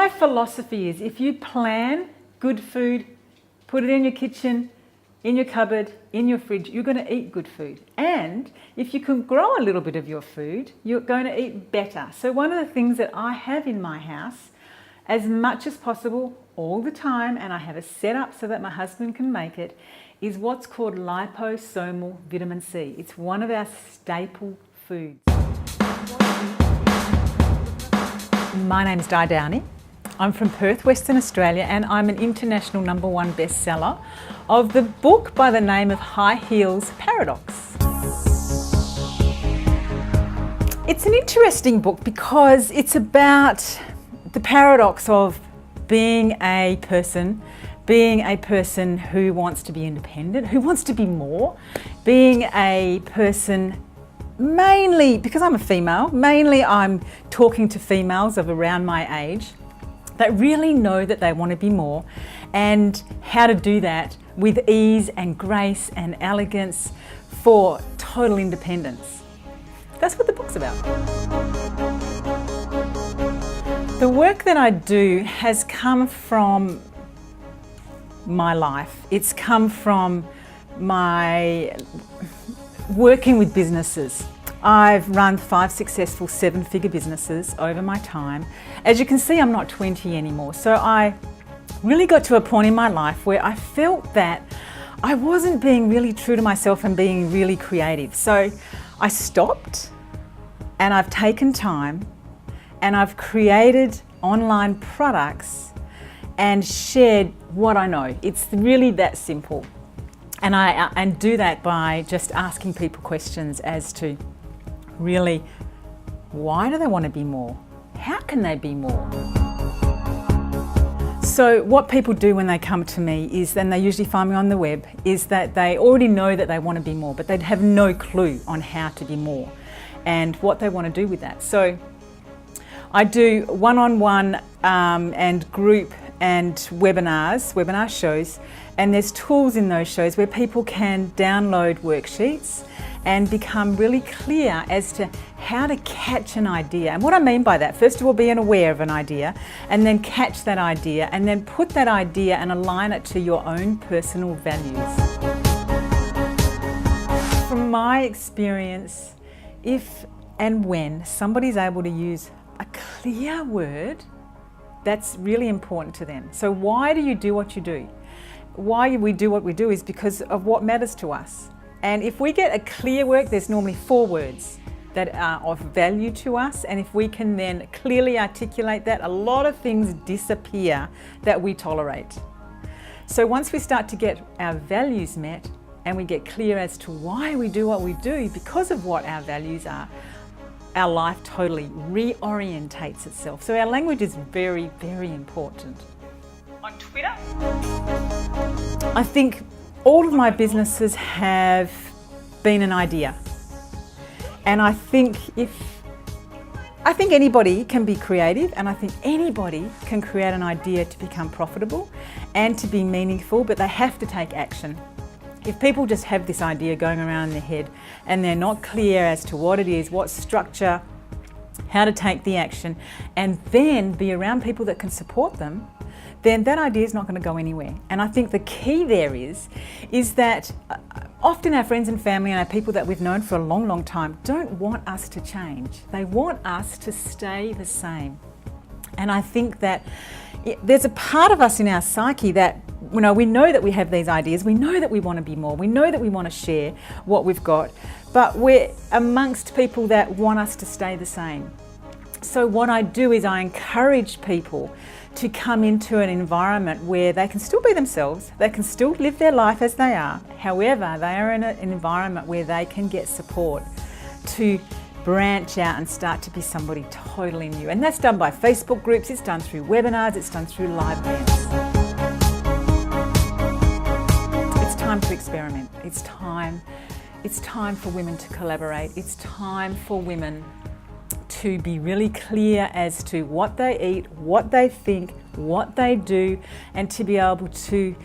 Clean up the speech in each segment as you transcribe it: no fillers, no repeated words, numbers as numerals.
my philosophy is if you plan good food, put it in your kitchen, in your cupboard, in your fridge, you're going to eat good food. And if you can grow a little bit of your food, you're going to eat better. So one of the things that I have in my house, as much as possible, all the time, and I have it set up so that my husband can make it, is what's called liposomal vitamin C. It's one of our staple foods. My name's Downie. I'm from Perth, Western Australia, and I'm an international #1 bestseller of the book by the name of High Heels Paradox. It's an interesting book because it's about the paradox of being a person who wants to be independent, who wants to be more, being a person mainly, because I'm a female, mainly I'm talking to females of around my age that really know that they want to be more, and how to do that with ease and grace and elegance for total independence. That's what the book's about. The work that I do has come from my life. It's come from my working with businesses. I've run 5 successful 7-figure businesses over my time. As you can see, I'm not 20 anymore. So I really got to a point in my life where I felt that I wasn't being really true to myself and being really creative. So I stopped and I've taken time and I've created online products and shared what I know. It's really that simple. And I do that by just asking people questions as to really, why do they want to be more? How can they be more? So what people do when they come to me is, then they usually find me on the web, is that they already know that they want to be more, but they have no clue on how to be more and what they want to do with that. So I do one-on-one and group and webinar shows, and there's tools in those shows where people can download worksheets and become really clear as to how to catch an idea. And what I mean by that, first of all, being aware of an idea, and then catch that idea, and then put that idea and align it to your own personal values. From my experience, if and when somebody's able to use a clear word, that's really important to them. So why do you do what you do? Why we do what we do is because of what matters to us. And if we get a clear word, there's normally 4 words that are of value to us. And if we can then clearly articulate that, a lot of things disappear that we tolerate. So once we start to get our values met and we get clear as to why we do what we do because of what our values are, our life totally reorientates itself. So our language is very, very important. On Twitter, I think all of my businesses have been an idea. And I think anybody can be creative, and I think anybody can create an idea to become profitable and to be meaningful, but they have to take action. If people just have this idea going around in their head and they're not clear as to what it is, what structure, how to take the action, and then be around people that can support them, then that idea is not going to go anywhere. And I think the key there is that often our friends and family and our people that we've known for a long, long time don't want us to change. They want us to stay the same. And I think that there's a part of us in our psyche that, we know that we have these ideas, we know that we want to be more, we know that we want to share what we've got, but we're amongst people that want us to stay the same. So what I do is I encourage people to come into an environment where they can still be themselves, they can still live their life as they are. However, they are in an environment where they can get support to branch out and start to be somebody totally new. And that's done by Facebook groups, it's done through webinars, it's done through live events. It's time to experiment. It's time for women to collaborate. It's time for women to be really clear as to what they eat, what they think, what they do, and to be able to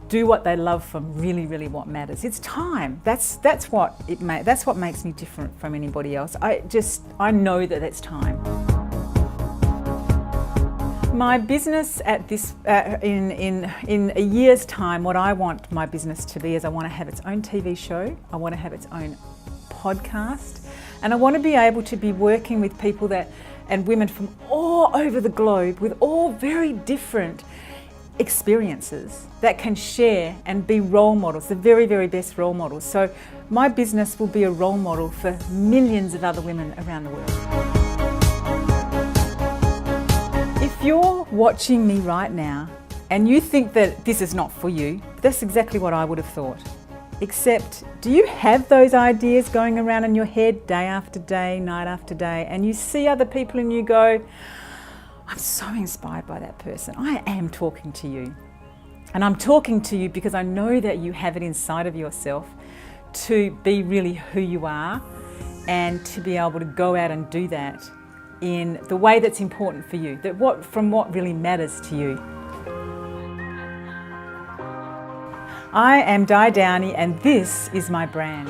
do what they love from really, really what matters. It's time. That's what makes me different from anybody else. I know that it's time. my business at this, in a year's time, what I want my business to be is I want to have its own TV show, I want to have its own podcast, and I want to be able to be working with people and women from all over the globe with all very different experiences that can share and be role models, the very, very best role models. So my business will be a role model for millions of other women around the world. If you're watching me right now and you think that this is not for you, that's exactly what I would have thought. Except, do you have those ideas going around in your head day after day, night after day, and you see other people and you go, I'm so inspired by that person. I am talking to you. And I'm talking to you because I know that you have it inside of yourself to be really who you are and to be able to go out and do that in the way that's important for you, from what really matters to you. I am Downie and this is my brand.